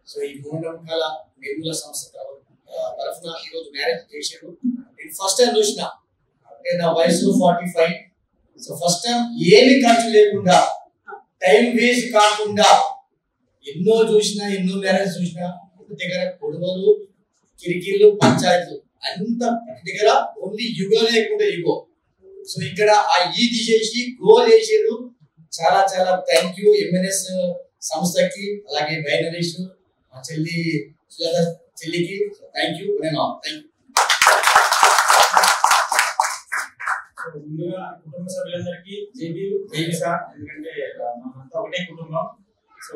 So ఈ మూఢనమ్మకాల నిర్మూలన సంస్థ తరఫున ఈరోజు మ్యారేజ్ చేశాడు. నేను ఫస్ట్ టైం చూసిన, అంటే నా వయసు 45. సో ఫస్ట్ టైం ఏమి ఖర్చు లేకుండా, టైం వేస్ట్ కాకుండా ఎన్నో చూసినా, ఎన్నో మ్యారేజ్ చూసినా, దగ్గర గొడవలు, కిరికిళ్ళు, పంచాయతీలు అంత దగ్గర ఓన్లీ యుగో లేకుండా యుగో. సో ఇక్కడ ఆ ఈ తీసేసి గోల్ చేసారు. చాలా చాలా థ్యాంక్ యూ ఎంఎన్ఎస్ సంస్థకి, అలాగే బైనరీష్ మా చెల్లి సుజాత చెల్లికి థ్యాంక్ యూ. ముందుగా కుటుంబ సభ్యులందరికీ జేబీ సార్, ఎందుకంటే మనమంతా ఒకటే కుటుంబం. సో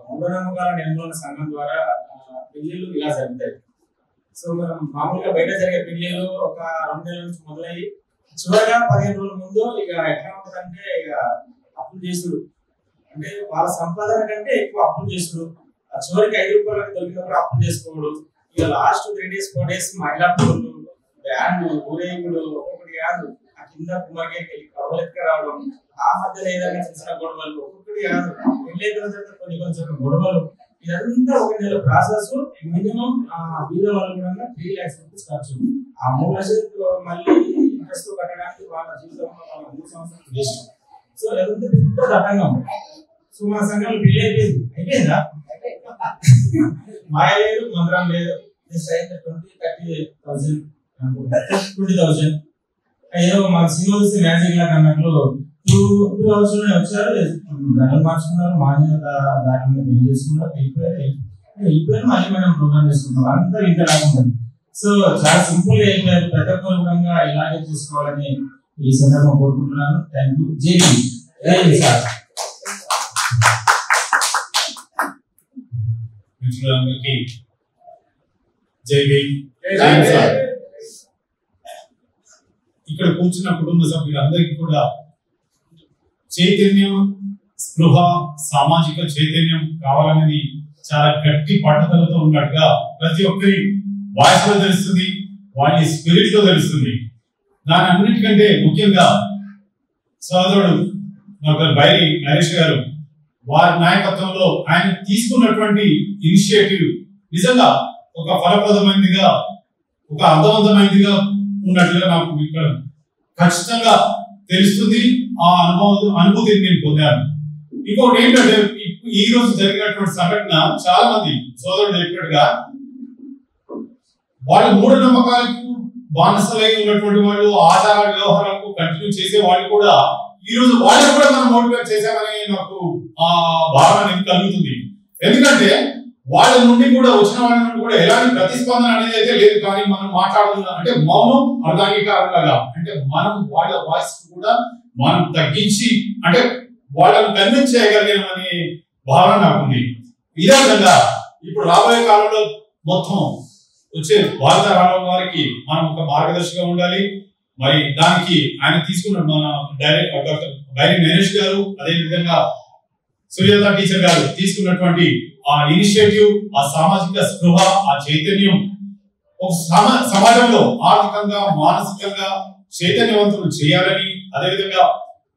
మూఢనమ్మకాల నిర్మూలన సంఘం ద్వారా పెళ్లిళ్ళు ఇలా జరుగుతాయి. సో మనం మామూలుగా బయట జరిగే పెళ్లిళ్ళు ఒక 2 నెలల నుంచి మొదలయ్యి చివరిగా 15 రోజుల ముందు ఇక ఎట్లా ఉంటుందంటే ఇక అప్పులు చేసుడు, అంటే వాళ్ళ సంపాదన కంటే ఎక్కువ అప్పులు చేసుడు, ఆ చివరికి 5 రూపాయలకు దొరికినప్పుడు అప్పులు చేసుకోవడం, ఇక లాస్ట్ 3 days 4 days మహిళా పూలు, బ్యాండ్ ఊరేగుడు, ఒక్కొక్కటి కాదు ఆ కింద కుమార్కి కడవలు ఎక్క రావడం, ఆ మధ్యలో ఏదైనా చిన్న గొడవలు, ఒక్కొక్కటి కాదు పెళ్ళైన తర్వాత కొన్ని గొడవలు, ఇదంతా 1 నెల ప్రాసెస్. మినిమం బీద వాళ్ళు కూడా 3 lakhs రూపీస్ ఖర్చు. ఆ 3 లక్షలు మళ్ళీ ఇంట్రెస్ట్ కట్టడానికి వాళ్ళ జీవితంలో వాళ్ళ 3 సంవత్సరాలు వేస్ట్. సో ఎంత పెద్ద తతంగం. సో మన సంఘంలో పెళ్లి అయిపోయిందా? మాయ లేదు, మంత్రం లేదు. 20,000 ఏదో మన సినిమా చూస్తే మ్యాజిక్ లాగా అన్నట్లు 2 hours లోనే వచ్చారు, ధనం మార్చుకున్నారు, మాన్యత దాని బిల్ చేసుకున్నారు, అయిపోయారు. మళ్ళీ మనం ప్రోగ్రామ్ చేసుకుంటాం. అంతా ఇంత రాకుండా. సో చాలా సింపుల్ గా అయిపోయారు. ప్రతి ఒక్కరు కూడా ఇలాగే చేసుకోవాలని ఈ సందర్భం కోరుకుంటున్నాను. Thank you. JB sir. మిత్రులందరికీ జేబీ. ఇక్కడ కూర్చున్న కుటుంబ సభ్యులందరికీ కూడా చైతన్యం, స్పృహ, సామాజిక చైతన్యం కావాలనేది చాలా గట్టి పట్టుదలతో ఉన్నట్టుగా ప్రతి ఒక్కరి వాయిస్ లో తెలుస్తుంది, వాళ్ళ స్పిరిట్ లో తెలుస్తుంది. దాని అన్నిటికంటే ముఖ్యంగా సోదరుడు డాక్టర్ బైరి నరేష్ గారు, వారి నాయకత్వంలో ఆయన తీసుకున్నటువంటి ఇనిషియేటివ్ నిజంగా ఒక ఫలప్రదమైనదిగా, ఒక అర్థవంతమైనదిగా ఉన్నట్లుగా నాకు ఇక్కడ ఖచ్చితంగా తెలుస్తుంది. ఆ అనుభూతిని నేను పొందాను. ఇంకొకటి ఏంటంటే, ఈ రోజు జరిగినటువంటి సంఘటన చాలా మంది సోదరుడు చెప్పినట్టుగా వాళ్ళు మూఢనమ్మకాలకు బానిసలై ఉన్నటువంటి వాళ్ళు, ఆచార వ్యవహారాలకు కంటిన్యూ చేసే వాళ్ళు కూడా ఈ రోజు వాళ్ళని కూడా మనం మోటివేట్ చేశామని నాకు ఆ భావన అనేది కలుగుతుంది. ఎందుకంటే వాళ్ళ నుండి కూడా వచ్చిన వాళ్ళ నుండి కూడా ఎలాంటి ప్రతిస్పందన అనేది అయితే లేదు. కానీ మనం మాట్లాడుతున్నాం అంటే మౌనం అర్ధాంగీకారంలాగా, అంటే మనం వాళ్ళ వాయిస్ కూడా మనం తగ్గించి అంటే వాళ్ళని కన్విన్స్ చేయగలిగామనే భావన నాకుంది. ఇదే విధంగా ఇప్పుడు రాబోయే కాలంలో మొత్తం వచ్చే భారత రావడం వారికి మనం ఒక మార్గదర్శిగా ఉండాలి. మరి దానికి ఆయన తీసుకున్న మన డైరెక్టర్ డాక్టర్ బైరి నరేష్ గారు, అదే విధంగా సుజాత టీచర్ గారు తీసుకున్నటువంటి ఆ ఇనిషియేటివ్, ఆ సామాజిక స్పృహ, ఆ చైతన్యం ఒక సమాజంలో ఆర్థికంగా, మానసికంగా చైతన్యవంతులు చేయాలని, అదేవిధంగా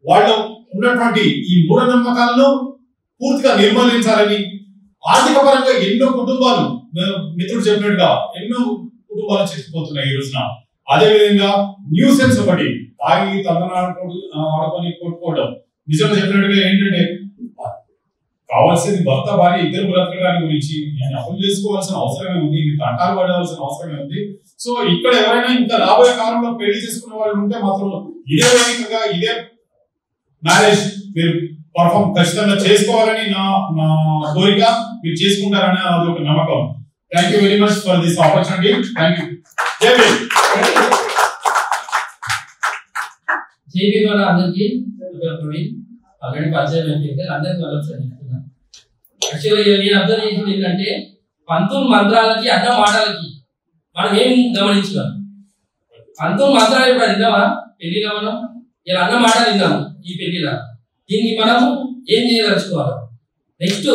వాళ్ళు ఉన్నటువంటి ఈ మూఢనమ్మకాలను పూర్తిగా నిర్మూలించాలని, ఆర్థిక పరంగా ఎన్నో కుటుంబాలు, మిత్రుడు చెప్పినట్టుగా ఎన్నో కుటుంబాలు చచ్చిపోతున్నాయి ఈ రోజున. అదేవిధంగా న్యూసెన్స్ ఒకటి, తాగి ఆడుకొని కొట్టుకోవడం. నిజంగా చెప్పినట్టుగా ఏంటంటే కావాల్సింది భర్త భార్య ఇద్దరు బ్రతకడానికి గురించి నేను అప్పులు చేసుకోవాల్సిన అవసరమే ఉంది, తంటాలు పడాల్సిన అవసరమే ఉంది. సో ఇక్కడ ఎవరైనా ఇంకా రాబోయే కాలంలో పెళ్లి చేసుకున్న వాళ్ళు ఉంటే మాత్రం ఇదే వేదికగా ఇదే మ్యారేజ్ మీరు పర్ఫామ్ ఖచ్చితంగా చేసుకోవాలని నా కోరిక. మీరు చేసుకుంటారని అది ఒక నమ్మకం. Thank you very much for this opportunity. Thank you. JB వాళ్ళ అందరికీ ఆల్రెడీ పరిచయం అయిపోయింది, అందరికీ వాళ్ళకి చెప్తున్నాను. యాక్చువల్గా నేను అబ్జర్వ్ చేసింది ఏంటంటే 19 మంత్రాలకి అన్న మాటలకి మనం ఏం గమనించున్నాం. 19 మంత్రాలు ఇప్పుడు విన్నామా పెళ్లిలో? మనం ఇలా అన్న మాటలు విన్నాము ఈ పెళ్లిలో. దీనికి మనం ఏం చేయదలుచుకోవాలి? నెక్స్ట్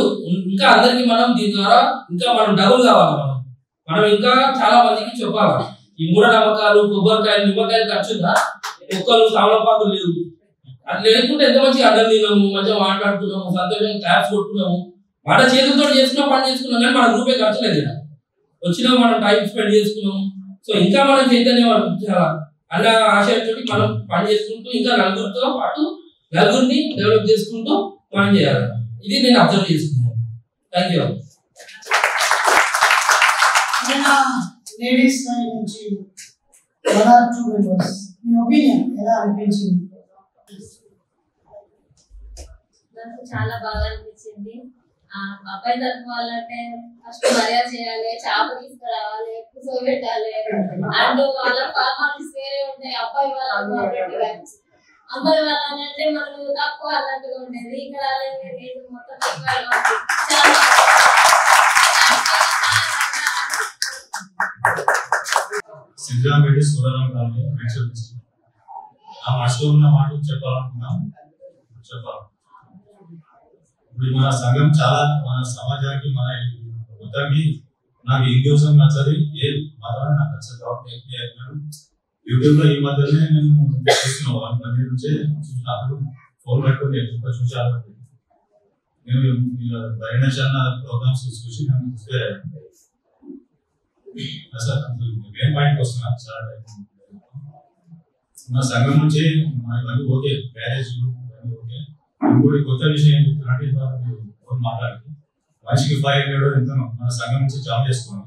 ఇంకా అందరికి మనం దీని ద్వారా ఇంకా మనం డబుల్ కావాలి. మనం ఇంకా చాలా మందికి చెప్పాలి. ఈ మూఢనమ్మకాలు, కొబ్బరికాయలు, నిమ్మకాయలు ఖర్చుందా, ఒక్కరు తమలపాకులు లేవు, అది లేకుంటే ఎంత మంచిగా అడ్డం తిన్నాము, మంచిగా మాట్లాడుతున్నాము, సంతోషంగా క్లాప్స్ కొట్టుకున్నాము, మన చేతులతో చేసుకున్న పని చేసుకున్నాం కానీ మన రూపాయి ఖర్చు లేదు ఇక్కడ వచ్చినా మనం టైం స్పెండ్ చేసుకున్నాం. సో ఇంకా మనం చైతన్యం అన్న ఆశయంతో మనం పని చేసుకుంటూ ఇంకా నలుగురితో పాటు నలుగురిని డెవలప్ చేసుకుంటూ పని చేయాలి. ఇది నేను అబ్జర్వ్ చేసుకున్నాను. Thank you. లేడీస్ సైడ్ నుంచి 1 or 2 members మీ ఒపీనియన్ ఎలా అనిపించింది? నాకు చాలా బాగా అనిపించింది. అబ్బాయి తరఫు వాళ్ళంటే ఫస్ట్ మర్యాద చేయాలి, చేప తీసుకురావాలి, కూర్చోబెట్టాలి అండ్ వాళ్ళ ఫార్మాలిటీస్ వేరే ఉంటాయి. అబ్బాయి వాళ్ళు అమ్మాయి వాళ్ళని అంటే మనకు తక్కువ అన్నట్టుగా ఉండేది. ఇక్కడ మొత్తం తక్కువగా ఉంది. సిద్ధాంపేట సూరారాం కాలనీ మేడ్చల్ డిస్ట్రిక్ట్. ఆ మనసులో ఉన్న మాటలు చెప్పాలనుకున్నాం. ఇప్పుడు మన సంఘం చాలా మన సమాజానికి మన మొత్తానికి నాకు హిందూసం నచ్చది, ఏ మతమే నాకు నచ్చదు. కాబట్టి యూట్యూబ్ లో ఈ మధ్యనే నేను చూస్తున్నాను 1 month నుంచే చూసినప్పుడు ఫోన్ పెట్టుకుని చూసాను. నేను బైనేషన్ ప్రోగ్రామ్స్ చూసి నేను చూస్తే అసలు మెయిన్ పాయింట్ వస్తున్నా. చాలా మన సంఘం నుంచి ఇవన్నీ ఓకే, మ్యారేజ్ ఓకే. ఇంకోటి కొత్త విషయం ఏం చెప్తున్నారంటే ఇంతవరకు మాట్లాడి మనిషికి 500 ఎంత మన సంఘం నుంచి జాబ్ చేసుకున్నాం.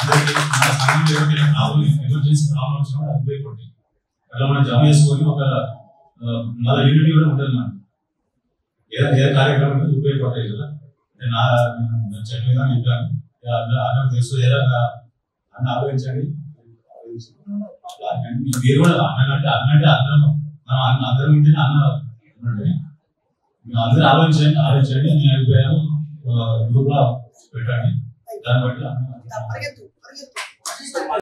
అందరికీ మన సంఘంలో ఎవరికైనా ప్రాబ్లం ఎమర్జెన్సీ ప్రాబ్లం వచ్చినా అది ఉపయోగపడుతుంది. అలా మనం జాబ్ చేసుకొని ఒక మన యూనిటీ కూడా ఉంటుంది. మనం ఏ కార్యక్రమం ఉపయోగపడతాయి కదా. నేను చెప్పిన విధానం చెప్పాను. అన్నం తెలుసు ఏదైనా అన్న ఆలోచించండి. మీరు కూడా అన్నంటే అందరం మనం అందరం ఉంటేనే అన్న అందరూ ఆలోచించండి. మీ అభిప్రాయాలు గ్రూప్ లో పెట్టండి. దాన్ని బట్టి